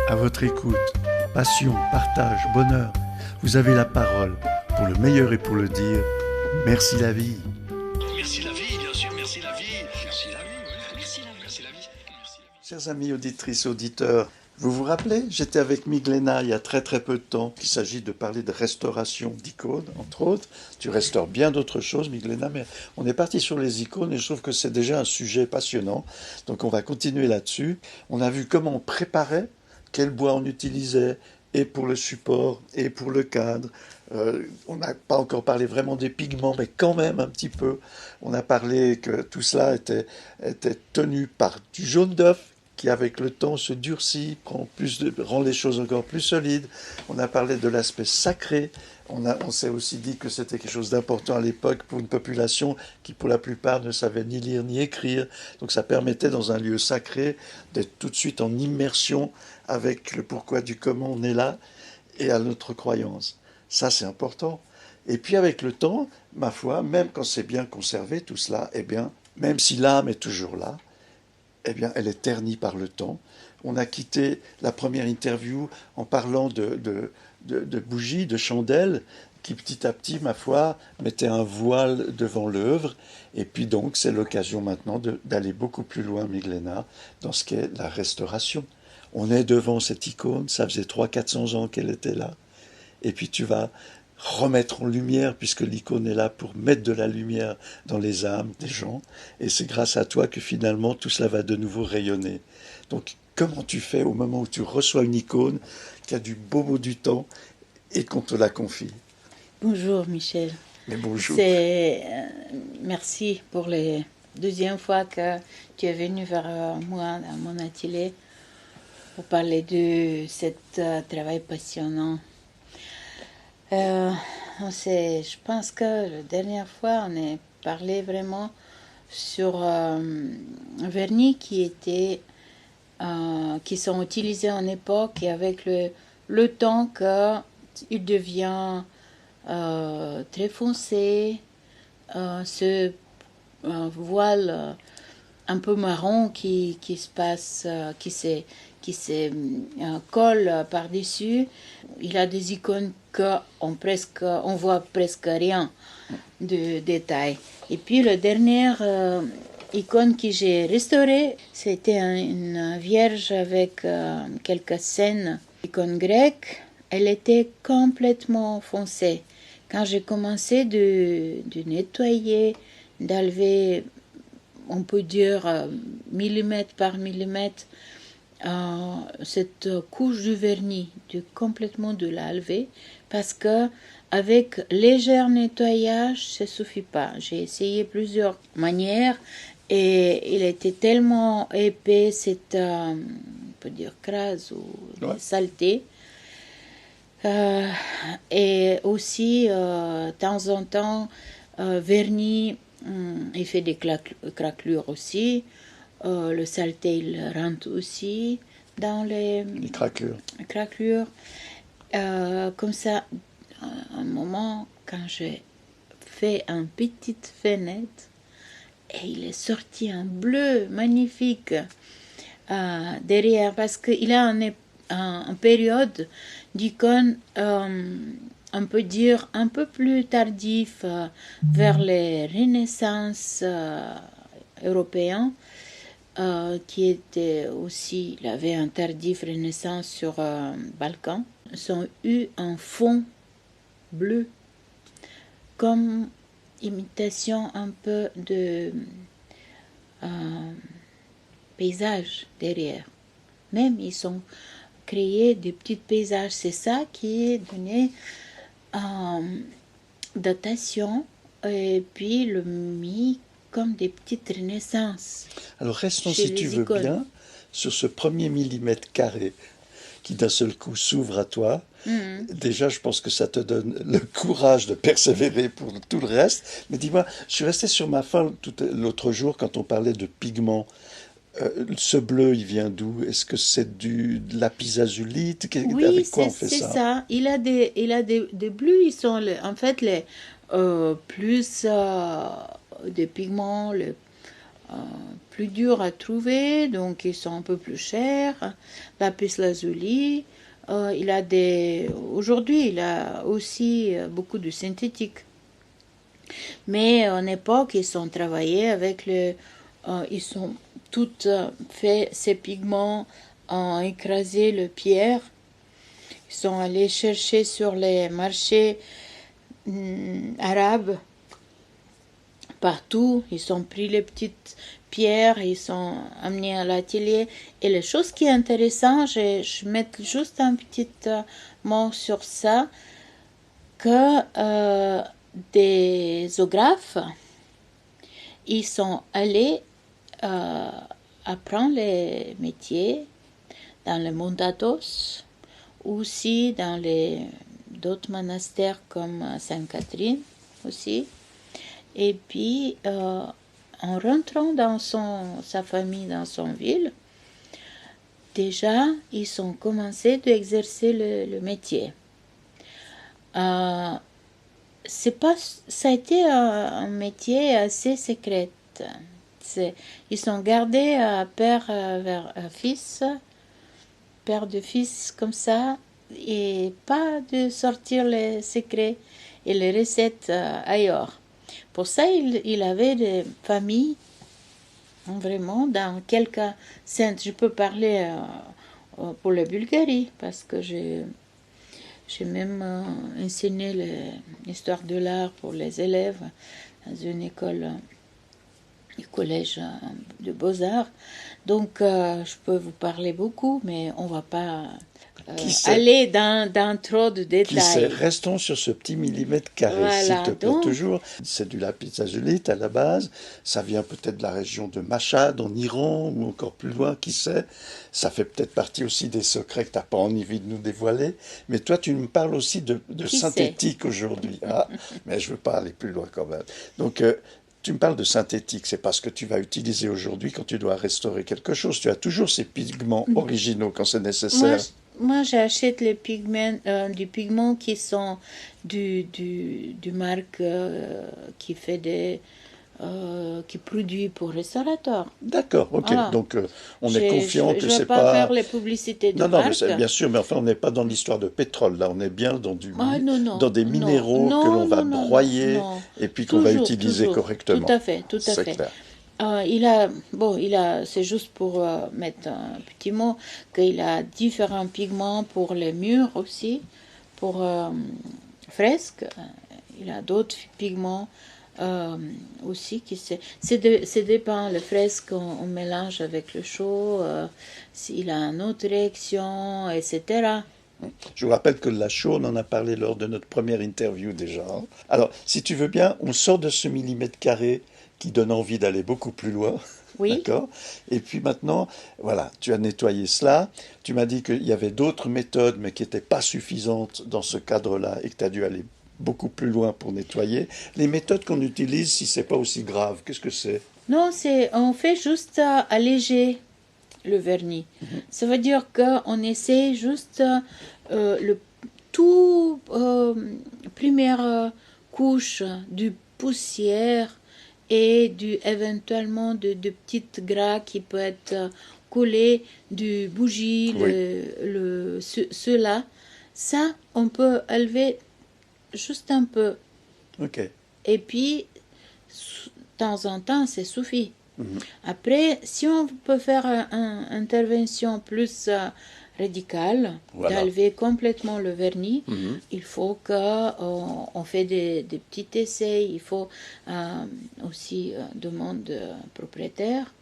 À votre écoute, passion, partage, bonheur, vous avez la parole pour le meilleur et pour le dire. Merci la vie. Merci la vie, bien sûr, merci la vie. Merci la vie, oui. Merci la vie. Merci la vie. Merci la vie. Chers amis auditrices, auditeurs, vous vous rappelez, j'étais avec Miglena il y a très très peu de temps, qu'il s'agit de parler de restauration d'icônes, entre autres. Tu restaures bien d'autres choses, Miglena, mais on est parti sur les icônes et je trouve que c'est déjà un sujet passionnant. Donc on va continuer là-dessus. On a vu comment on préparait, quel bois on utilisait, et pour le support, et pour le cadre. On n'a pas encore parlé vraiment des pigments, mais quand même un petit peu. On a parlé que tout cela était tenu par du jaune d'œuf, qui avec le temps se durcit, rend les choses encore plus solides. On a parlé de l'aspect sacré. On s'est aussi dit que c'était quelque chose d'important à l'époque pour une population qui pour la plupart ne savait ni lire ni écrire. Donc ça permettait dans un lieu sacré d'être tout de suite en immersion avec le pourquoi du comment on est là et à notre croyance. Ça c'est important. Et puis avec le temps, ma foi, même quand c'est bien conservé tout cela, eh bien, même si l'âme est toujours là, eh bien, elle est ternie par le temps. On a quitté la première interview en parlant de bougies, de chandelles, qui petit à petit, ma foi, mettaient un voile devant l'œuvre. Et puis donc, c'est l'occasion maintenant d'aller beaucoup plus loin, Miglena, dans ce qu'est la restauration. On est devant cette icône, ça faisait 300-400 ans qu'elle était là. Et puis tu vas remettre en lumière, puisque l'icône est là pour mettre de la lumière dans les âmes des gens, et c'est grâce à toi que finalement tout cela va de nouveau rayonner. Donc comment tu fais au moment où tu reçois une icône qui a du beau mot du temps et qu'on te la confie? Bonjour Michel. Mais bonjour. Merci pour la deuxième fois que tu es venu vers moi dans mon atelier pour parler de ce travail passionnant. Je pense que la dernière fois, on a parlé vraiment sur un vernis qui sont utilisés en époque et avec le temps qu'il devient très foncé, ce voile un peu marron qui se passe, qui se colle par-dessus. Il a des icônes on voit presque rien de détails. Et puis la dernière icône que j'ai restaurée, c'était une vierge avec quelques scènes, icône grecque. Elle était complètement foncée. Quand j'ai commencé de nettoyer, d'enlever, on peut dire millimètre par millimètre, cette couche de vernis, complètement de l'enlever, parce que avec léger nettoyage, ça suffit pas. J'ai essayé plusieurs manières et il était tellement épais, on peut dire crase ou saleté. Et aussi, de temps en temps, vernis, il fait des craquelures aussi. Le saleté, il rentre aussi dans les craquelures. Comme ça, à un moment, quand j'ai fait une petite fenêtre, et il est sorti un bleu magnifique derrière, parce qu'il a une période d'icône, on peut dire, un peu plus tardif, vers les Renaissances européennes. Qui était aussi, il avait un tardif renaissance sur Balkan, ont eu un fond bleu, comme imitation un peu de paysage derrière. Même ils ont créé des petits paysages. C'est ça qui est donné datation et puis le mis comme des petites renaissances. Alors restons, si tu veux bien, sur ce premier millimètre carré qui d'un seul coup s'ouvre à toi. Déjà, je pense que ça te donne le courage de persévérer pour tout le reste. Mais dis-moi, je suis resté sur ma faim l'autre jour quand on parlait de pigments. Ce bleu, il vient d'où? Est-ce que c'est de lapis-azulite? Oui, avec quoi on fait ça? C'est ça. Il a des bleus, ils sont en fait les plus des pigments plus durs à trouver, donc ils sont un peu plus chers. Lapis lazuli, aujourd'hui, il a aussi beaucoup de synthétiques. Mais en époque, ils sont travaillés avec ils sont toutes fait ces pigments en écrasé le pierre. Ils sont allés chercher sur les marchés arabes partout. Ils ont pris les petites pierres, ils sont amenés à l'atelier. Et la chose qui est intéressante, je mets juste un petit mot sur ça, que des zoographes, ils sont allés apprendre les métiers dans les Mondados, aussi dans d'autres monastères comme Sainte-Catherine aussi. Et puis, en rentrant dans sa famille, dans son ville, déjà, ils ont commencé d'exercer le métier. Ça a été un métier assez secret. Ils sont gardés père vers fils, père de fils comme ça, et pas de sortir les secrets et les recettes ailleurs. Pour ça, il avait des familles, vraiment, dans quelques saintes. Je peux parler pour la Bulgarie, parce que j'ai même enseigné l'histoire de l'art pour les élèves dans une école, du collège de Beaux-Arts. Donc, je peux vous parler beaucoup, mais on ne va pas aller dans trop de détails. Restons sur ce petit millimètre carré, voilà, s'il te plaît, toujours. C'est du lapis lazuli à la base. Ça vient peut-être de la région de Mashhad, en Iran, ou encore plus loin, qui sait. Ça fait peut-être partie aussi des secrets que tu n'as pas envie de nous dévoiler. Mais toi, tu me parles aussi de synthétique aujourd'hui. Ah, mais je ne veux pas aller plus loin quand même. Donc, tu me parles de synthétique, c'est parce que tu vas utiliser aujourd'hui quand tu dois restaurer quelque chose. Tu as toujours ces pigments originaux quand c'est nécessaire. Moi, j'achète les pigments, du pigment qui sont du marque qui fait qui produit pour restaurateurs. D'accord, ok. Voilà. Donc on est confiant que c'est pas. Je ne vais pas faire les publicités de marque. Non, bien sûr, mais enfin on n'est pas dans l'histoire de pétrole. Là, on est bien dans dans des non, minéraux que l'on va broyer et puis qu'on va utiliser toujours. correctement. Tout à fait, tout à fait. C'est juste pour mettre un petit mot, qu'il a différents pigments pour les murs aussi, pour fresques. Il a d'autres pigments aussi c'est dépend. Le fresque, on mélange avec le chaud, s'il a une autre réaction, etc. Je vous rappelle que la chaux, on en a parlé lors de notre première interview déjà. Alors, si tu veux bien, on sort de ce millimètre carré qui donne envie d'aller beaucoup plus loin. Oui. D'accord. Et puis maintenant, voilà, tu as nettoyé cela. Tu m'as dit qu'il y avait d'autres méthodes, mais qui n'étaient pas suffisantes dans ce cadre-là et que tu as dû aller beaucoup plus loin pour nettoyer. Les méthodes qu'on utilise, si c'est pas aussi grave, qu'est-ce que c'est? Non, on fait juste alléger le vernis. Ça veut dire qu'on essaie juste première couche de poussière et éventuellement de petites gras qui peut être collés, du bougie, Oui. cela. Ça, on peut enlever juste un peu. Ok. Et puis, de temps en temps, ça suffit. Après, si on peut faire une intervention plus radicale, d'enlever complètement le vernis, il faut qu'on fait des petits essais. Il faut aussi demander au propriétaire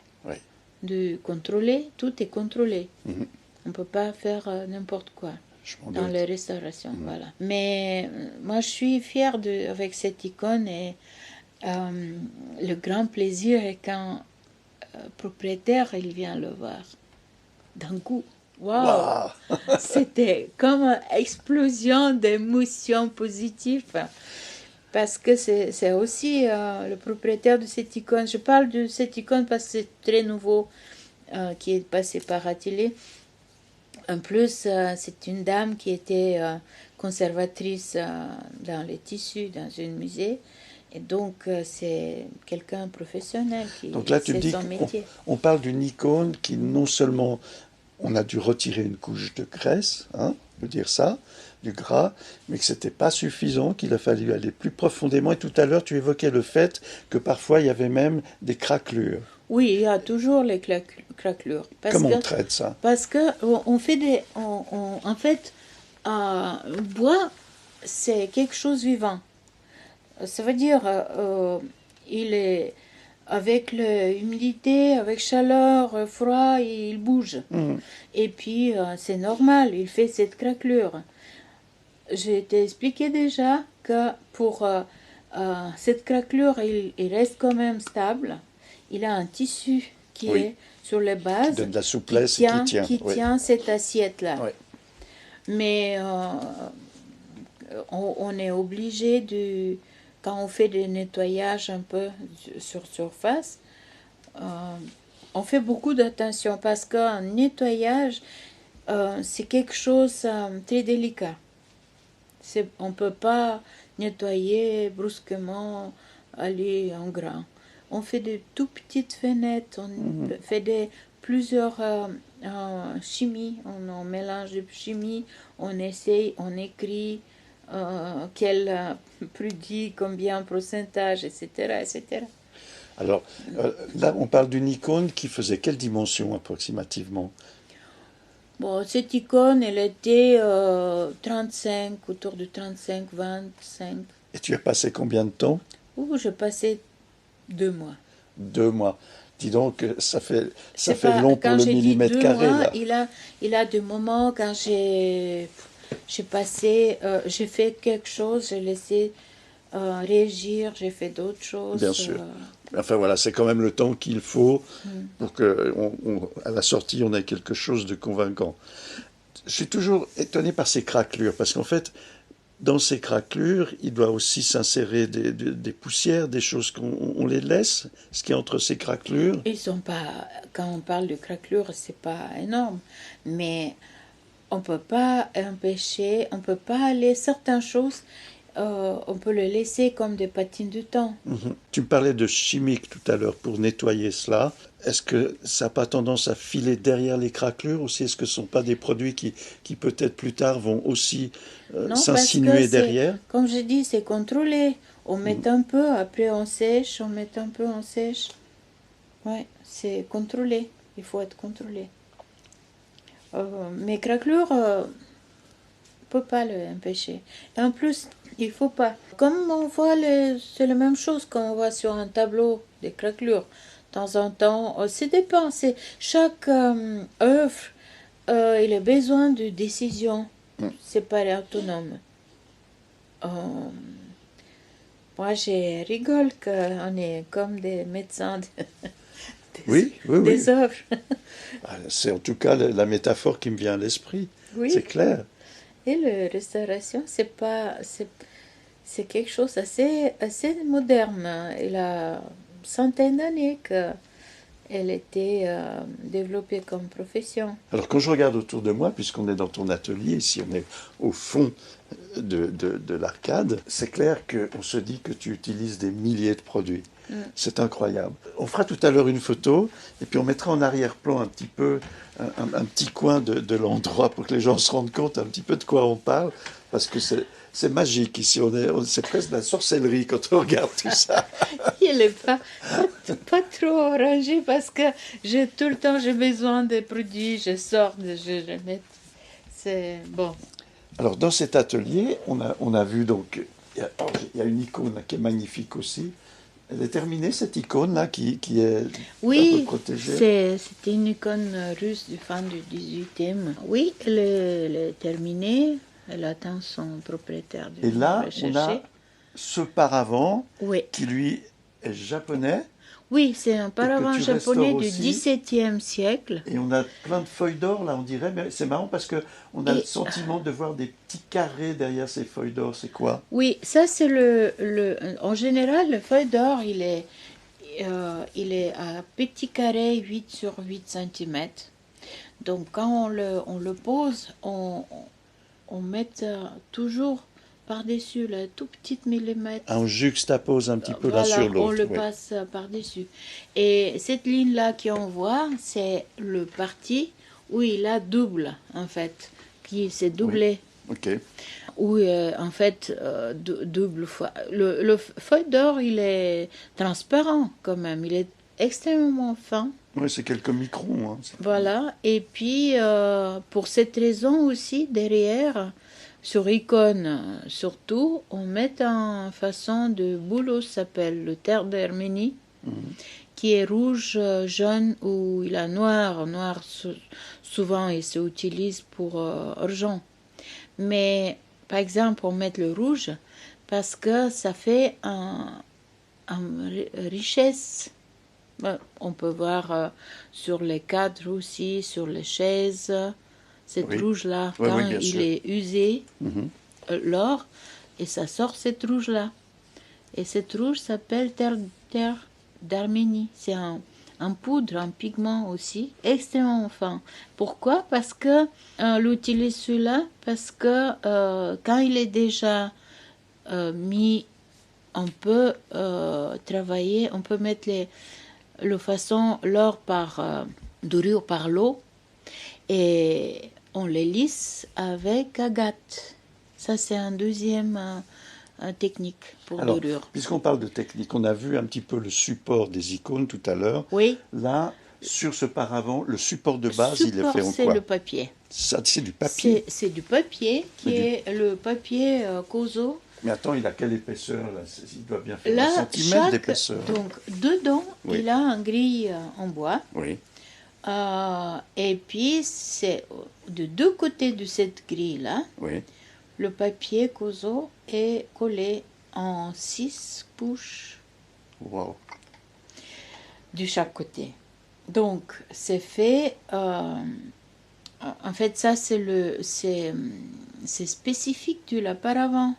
de contrôler. Tout est contrôlé. On ne peut pas faire n'importe quoi dans les restaurations. Voilà. Mais moi, je suis fière avec cette icône et le grand plaisir est quand propriétaire, il vient le voir. D'un coup, wow. C'était comme une explosion d'émotions positives. Parce que c'est aussi le propriétaire de cette icône. Je parle de cette icône parce que c'est très nouveau, qui est passé par atelier. En plus, c'est une dame qui était conservatrice dans les tissus, dans un musée. Et donc, c'est quelqu'un professionnel qui Donc là, tu me c'est dis son qu'on métier. on parle d'une icône qui non seulement on a dû retirer une couche de graisse, hein, on peut dire ça, du gras, mais que c'était pas suffisant, qu'il a fallu aller plus profondément. Et tout à l'heure, tu évoquais le fait que parfois il y avait même des craquelures. Oui, il y a toujours les craquelures. Comment on traite ça? Parce que on fait des. En fait, le bois, c'est quelque chose vivant. Ça veut dire, il est. Avec l'humidité, avec chaleur, froid, il bouge. Mhm. Et puis, c'est normal, il fait cette craquelure. Je t'ai expliqué déjà que pour cette craquelure, il reste quand même stable. Il a un tissu qui Oui. est sur les Qui bases, donne de la souplesse et qui tient. qui Oui. tient cette assiette-là. Oui. Mais on est obligé de, quand on fait des nettoyages un peu sur surface, on fait beaucoup d'attention parce qu'un nettoyage, c'est quelque chose de très délicat. On ne peut pas nettoyer brusquement, aller en grand. On fait de tout petites fenêtres, on fait plusieurs chimies, on mélange de chimie, on essaye, on écrit quel produit, combien de pourcentage, etc., etc. Alors là, on parle d'une icône qui faisait quelle dimension approximativement? Bon, cette icône, elle était 35, autour de 35, 25. Et tu as passé combien de temps? Ouh, je passais 2 mois. 2 mois. Dis donc, ça fait C'est pas, long pour quand le j'ai dit millimètre deux carré, mois, là. il a des moments quand j'ai passé, j'ai fait quelque chose, j'ai laissé réagir, j'ai fait d'autres choses. Bien sûr. Enfin voilà, c'est quand même le temps qu'il faut pour que, à la sortie, on ait quelque chose de convaincant. Je suis toujours étonné par ces craquelures, parce qu'en fait, dans ces craquelures, il doit aussi s'insérer des poussières, des choses qu'on les laisse, ce qui est entre ces craquelures. Ils sont pas, quand on parle de craquelure, c'est pas énorme, mais on peut pas empêcher, on peut pas aller certaines choses, on peut le laisser comme des patines de temps. Mhm. Tu me parlais de chimique tout à l'heure pour nettoyer cela. Est-ce que ça n'a pas tendance à filer derrière les craquelures aussi? Est-ce que ce ne sont pas des produits qui peut-être plus tard vont aussi Non, parce que s'insinuer c'est, derrière? comme je dis, c'est contrôlé. On met un peu, après on sèche, on met un peu, on sèche. Ouais, c'est contrôlé. Il faut être contrôlé. Mais craquelure, peut pas l'empêcher. Et en plus, il faut pas. Comme on voit, c'est la même chose qu'on voit sur un tableau des craquelures. De temps en temps, ça dépend. Chaque œuvre, il a besoin de décision. C'est pas autonome. Euh, moi, je rigole qu'on est comme des médecins Oui, oui, oui. des œuvres. Ah, c'est en tout cas la métaphore qui me vient à l'esprit. Oui. C'est clair. Et la restauration, c'est quelque chose assez moderne. Il a une centaine d'années qu'elle était développée comme profession. Alors quand je regarde autour de moi, puisqu'on est dans ton atelier, ici on est au fond de l'arcade, c'est clair qu'on se dit que tu utilises des milliers de produits. C'est incroyable. On fera tout à l'heure une photo et puis on mettra en arrière-plan un petit peu un petit coin de l'endroit pour que les gens se rendent compte un petit peu de quoi on parle, parce que c'est magique ici. C'est presque de la sorcellerie quand on regarde tout ça. Il n'est pas trop rangé parce que tout le temps j'ai besoin de produits, je sors, je mets. C'est bon. Alors dans cet atelier, on a vu donc, il y a une icône là, qui est magnifique aussi. Elle est terminée cette icône là qui est un peu protégée. C'était une icône russe du fin du 18e. Oui, elle est terminée. Elle attend son propriétaire de Et là, rechercher. on a ce paravent Oui. qui lui est japonais. Oui, c'est un paravent tu japonais restaures du aussi. XVIIe siècle. Et on a plein de feuilles d'or là, on dirait. Mais c'est marrant parce que on a le sentiment de voir des petits carrés derrière ces feuilles d'or. C'est quoi? Oui, ça c'est en général, le feuille d'or, il est à petit carré 8 sur 8 cm. Donc quand on le pose, on met toujours par-dessus, là, tout petit millimètre. On juxtapose un petit peu l'un Voilà, sur on l'autre. le Oui. passe par-dessus. Et cette ligne-là qu'on voit, c'est le parti où il a double, en fait, qui s'est doublé. Ok. Où, en fait, double fois. Le feuille d'or, il est transparent quand même. Il est extrêmement fin. Oui, c'est quelques microns. Hein. Voilà. Et puis, pour cette raison aussi, derrière, sur icône surtout, on met en façon de bouleau, ça s'appelle le terre d'Arménie, qui est rouge, jaune ou il a noir. Noir, souvent, il s'utilise pour argent. Mais, par exemple, on met le rouge parce que ça fait une richesse. On peut voir sur les cadres aussi, sur les chaises, cette Oui. rouge-là, Oui, quand oui, bien il sûr. est usé, Mhm. l'or, et ça sort cette rouge-là. Et cette rouge s'appelle terre d'Arménie. C'est un poudre, un pigment aussi, extrêmement fin. Pourquoi? Parce que on utilise celui-là, parce que quand il est déjà mis, on peut travailler, on peut mettre le façon l'or par dorure par l'eau et on les lisse avec agate. Ça c'est un deuxième technique pour Alors, dorure. puisqu'on parle de technique, on a vu un petit peu le support des icônes tout à l'heure. Oui. Là, sur ce paravent, le support de base, il est Support, fait en c'est quoi? le papier. Ça, c'est du papier. C'est du papier qui Mais est le papier Kozo. Mais attends, il a quelle épaisseur là? Il doit bien faire Là, 1 centimètre d'épaisseur. donc dedans, Oui. il a un grille en bois. Oui. Et puis, c'est de deux côtés de cette grille-là, Oui. le papier Kozo est collé en 6 couches Wow. de chaque côté. Donc, c'est fait. En fait, ça, c'est spécifique de l'auparavant.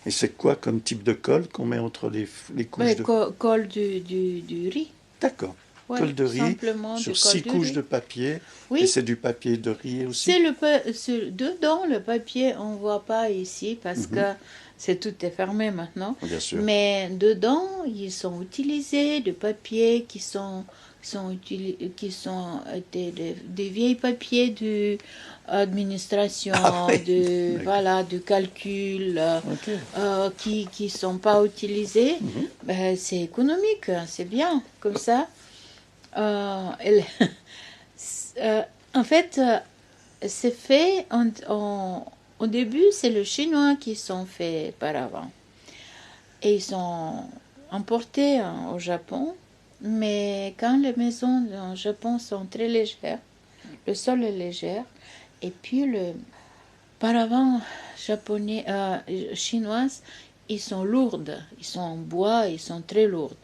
Et c'est quoi comme type de colle qu'on met entre les couches Ouais, de... colle du riz. D'accord. Ouais, Colle de riz simplement sur du col 6 de couches riz. de papier. Oui. Et c'est du papier de riz aussi. Dedans, le papier, on ne voit pas ici parce que tout est fermé maintenant. Bien sûr. Mais dedans, ils sont utilisés des papiers qui sont des vieilles papiers de administration, Ah oui, d'accord. voilà, de calcul, Ok. qui sont pas utilisés. Ben, c'est économique, c'est bien comme ça. En fait, c'est fait au début, c'est le chinois qui sont faits par avant. Et ils sont importés au Japon. Mais quand les maisons au Japon sont très légères, le sol est léger, et puis le paravent japonais, chinoises, ils sont lourdes, ils sont en bois, ils sont très lourdes.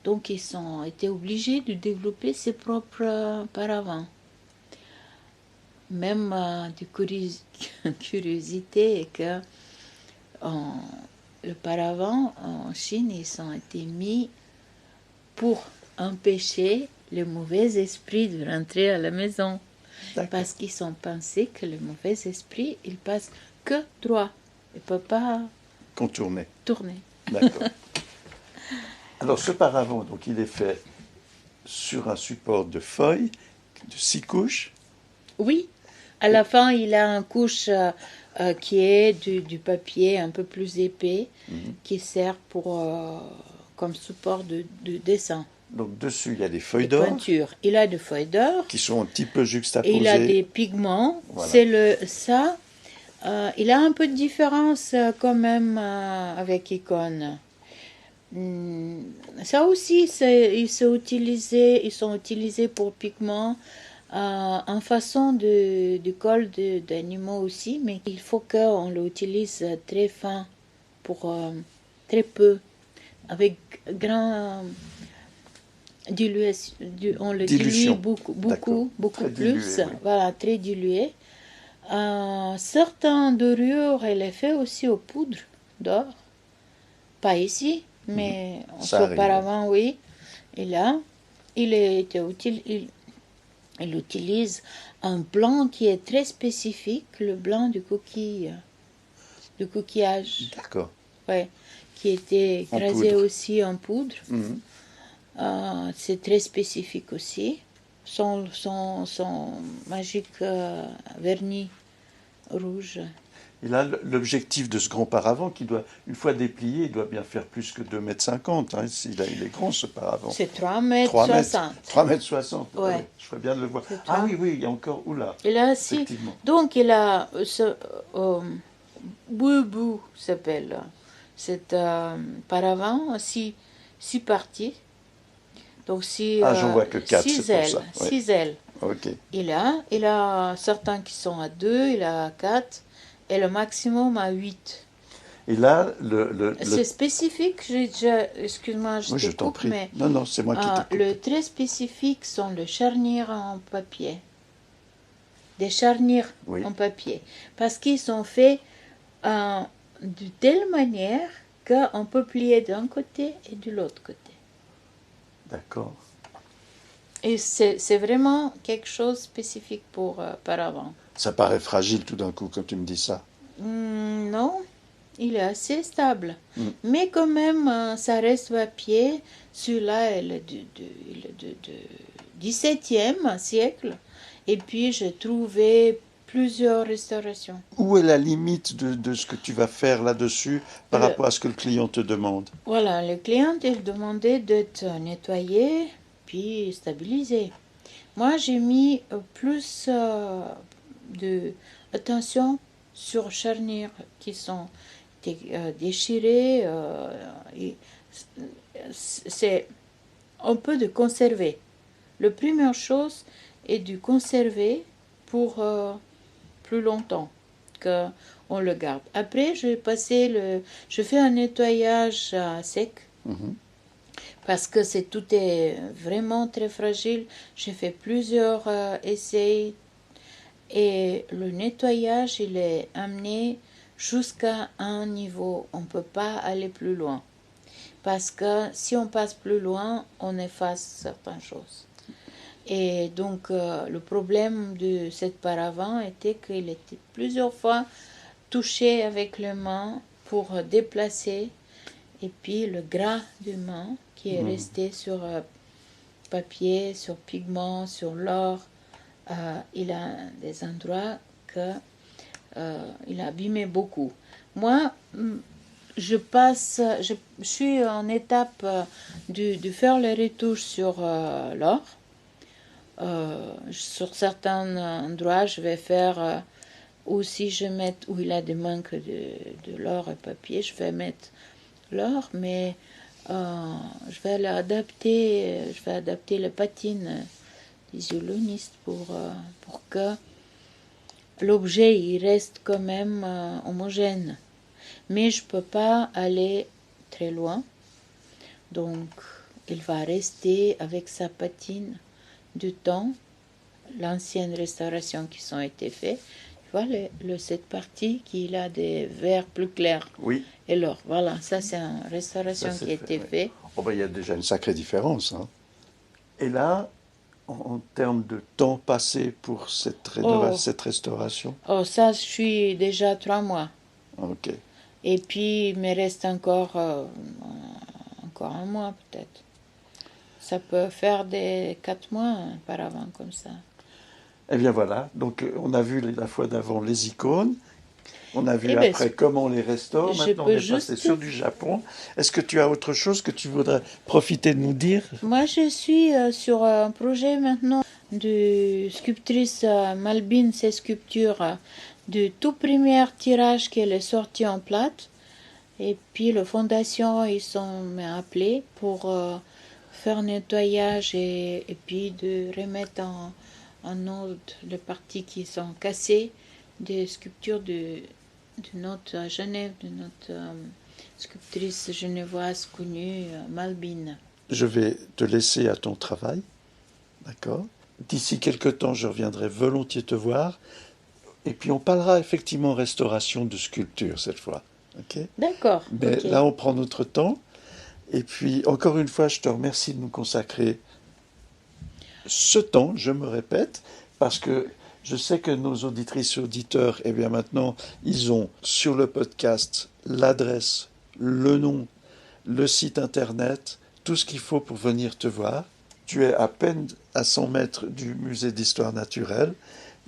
Donc ils ont été obligés de développer ses propres paravents. Même de curiosité que le paravent en Chine, ils ont été mis pour empêcher le mauvais esprit de rentrer à la maison. D'accord. Parce qu'ils ont pensé que le mauvais esprit, il passe que droit. Il ne peut pas Contourné. tourner. D'accord. Alors, ce paravent, donc, il est fait sur un support de feuilles, de 6 couches. Oui, à la fin, il a une couche qui est du papier un peu plus épais, qui sert pour comme support de dessin. Donc, dessus, il y a des feuilles De d'or peinture. Il a des feuilles d'or. qui sont un petit peu Et juxtaposées. il a des pigments. Voilà. Il a un peu de différence quand même avec Icône. Ça aussi, ils sont utilisés pour pigments en façon de colle d'animaux aussi, mais il faut qu'on l'utilise très fin, pour très peu, avec grand on le Dilution. dilue beaucoup Très plus, dilué, oui. voilà, très dilué. Certains dorures, elle est fait aussi aux poudres d'or, pas ici, mais Ça arrive. auparavant, oui. Et là, il utilise un blanc qui est très spécifique, le blanc du coquille. de coquillage, D'accord. ouais, qui était En écrasé poudre. aussi en poudre. Mhm. C'est très spécifique aussi. Son magique vernis rouge. Et là, l'objectif de ce grand paravent, qui doit, une fois déplié, il doit bien faire plus que 2,50 m. Hein. Il est grand, ce paravent. C'est 3,60 3 mètres, m. 3,60 m. Ouais. Je ferais bien de le voir. C'est Ah 3. oui, oui, il y a encore... Oula, Et là, si. effectivement. Donc, il a ce boubou s'appelle. C'est paravent, six parties. Donc, Ah, j'en vois que 4, c'est pour ailes. ça. Ouais. 6 ailes. Ok. Il a certains qui sont à 2, il a à 4, et le maximum à 8. Et là, C'est spécifique, j'ai déjà, excuse-moi, je Oui, te je t'en coupe, prie. mais Non, non, c'est moi qui te coupe. le très spécifique sont les charnières en papier. Des charnières Oui. en papier. Parce qu'ils sont faits de telle manière qu'on peut plier d'un côté et de l'autre côté. D'accord. Et c'est vraiment quelque chose de spécifique pour paravent. Ça paraît fragile tout d'un coup, quand tu me dis ça. Non, il est assez stable. Mm. Mais quand même, ça reste papier. Celui-là, il est du 17e siècle. Et puis, j'ai trouvé plusieurs restaurations. Où est la limite de ce que tu vas faire là-dessus par rapport à ce que le client te demande? Voilà, le client, il demandait d'être nettoyé, puis stabilisé. Moi, j'ai mis plus de attention sur charnières qui sont déchirées. C'est un peu de conserver. La première chose est de conserver pour plus longtemps qu'on le garde. Après, je fais un nettoyage sec. Mhm. Parce que tout est vraiment très fragile. J'ai fait plusieurs essais et le nettoyage, il est amené jusqu'à un niveau. On ne peut pas aller plus loin. Parce que si on passe plus loin, on efface certaines choses. Et donc, le problème de cet paravent était qu'il était plusieurs fois touché avec les mains pour déplacer. Et puis, le gras de main qui est resté sur papier, sur pigment, sur l'or, il a des endroits que il a abîmé beaucoup. Moi, je suis en étape de faire les retouches sur l'or. Sur certains endroits, je vais faire, ou si je mets, où il a des manques de l'or et papier, je vais mettre l'or, mais je vais adapter les patines des violonistes pour que l'objet il reste quand même homogène. Mais je ne peux pas aller très loin, donc il va rester avec sa patine du temps, l'ancienne restauration qui ont été faites. Tu vois, cette partie qui a des verres plus clairs. Oui. Et l'or, voilà, ça c'est une restauration qui a été faite. Oh ben, il y a déjà une sacrée différence. Hein. Et là, en termes de temps passé pour cette restauration? Oh, ça, je suis déjà 3 mois. Ok. Et puis, il me reste encore un mois peut-être. Ça peut faire des 4 mois auparavant comme ça. Eh bien voilà, donc on a vu la fois d'avant les icônes, on a vu Eh ben, après comment on les restaure, maintenant on est passé sur du Japon. Est-ce que tu as autre chose que tu voudrais profiter de nous dire? Moi, je suis sur un projet maintenant de sculptrice Malbine, ses sculptures du tout premier tirage qu'elle est sorti en plate. Et puis, la fondation, ils m'ont appelé pour faire nettoyage et puis de remettre en ordre les parties qui sont cassées, des sculptures de notre Genève, de notre sculptrice genevoise connue, Malbine. Je vais te laisser à ton travail, d'accord? D'ici quelques temps, je reviendrai volontiers te voir, et puis on parlera effectivement restauration de sculpture cette fois, ok? D'accord. Mais Okay. là, on prend notre temps, et puis encore une fois, je te remercie de nous consacrer ce temps, je me répète, parce que Je sais que nos auditrices et auditeurs, eh bien maintenant, ils ont sur le podcast l'adresse, le nom, le site internet, tout ce qu'il faut pour venir te voir. Tu es à peine à 100 mètres du musée d'histoire naturelle,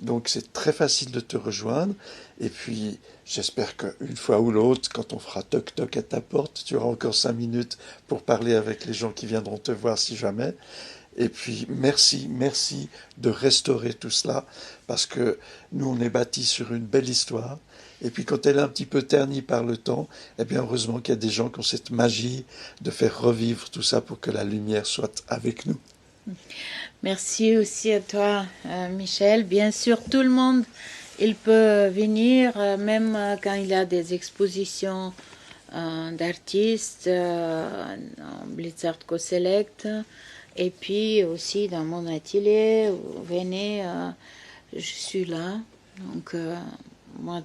donc c'est très facile de te rejoindre. Et puis, j'espère qu'une fois ou l'autre, quand on fera toc-toc à ta porte, tu auras encore 5 minutes pour parler avec les gens qui viendront te voir si jamais. Et puis, merci de restaurer tout cela, parce que nous, on est bâtis sur une belle histoire. Et puis, quand elle est un petit peu ternie par le temps, eh bien, heureusement qu'il y a des gens qui ont cette magie de faire revivre tout ça pour que la lumière soit avec nous. Merci aussi à toi, Michel. Bien sûr, tout le monde, il peut venir, même quand il y a des expositions d'artistes, en Blizzard Co-Select, et puis aussi dans mon atelier, venez, je suis là. Donc, moi,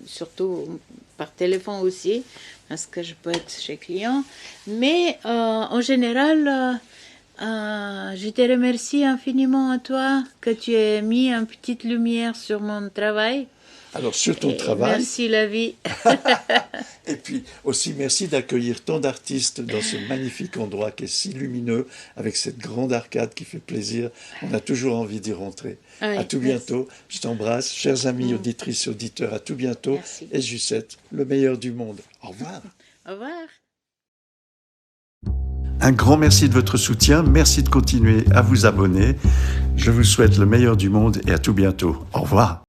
surtout par téléphone aussi, parce que je peux être chez client. Mais en général, je te remercie infiniment à toi que tu aies mis une petite lumière sur mon travail. Alors, sur ton travail. Merci la vie. Et puis aussi, merci d'accueillir tant d'artistes dans ce magnifique endroit qui est si lumineux, avec cette grande arcade qui fait plaisir. On a toujours envie d'y rentrer. Oui, à tout bientôt. Je t'embrasse. Chers amis, auditrices et auditeurs, à tout bientôt. Merci. Et Jussette, le meilleur du monde. Au revoir. Au revoir. Un grand merci de votre soutien. Merci de continuer à vous abonner. Je vous souhaite le meilleur du monde et à tout bientôt. Au revoir.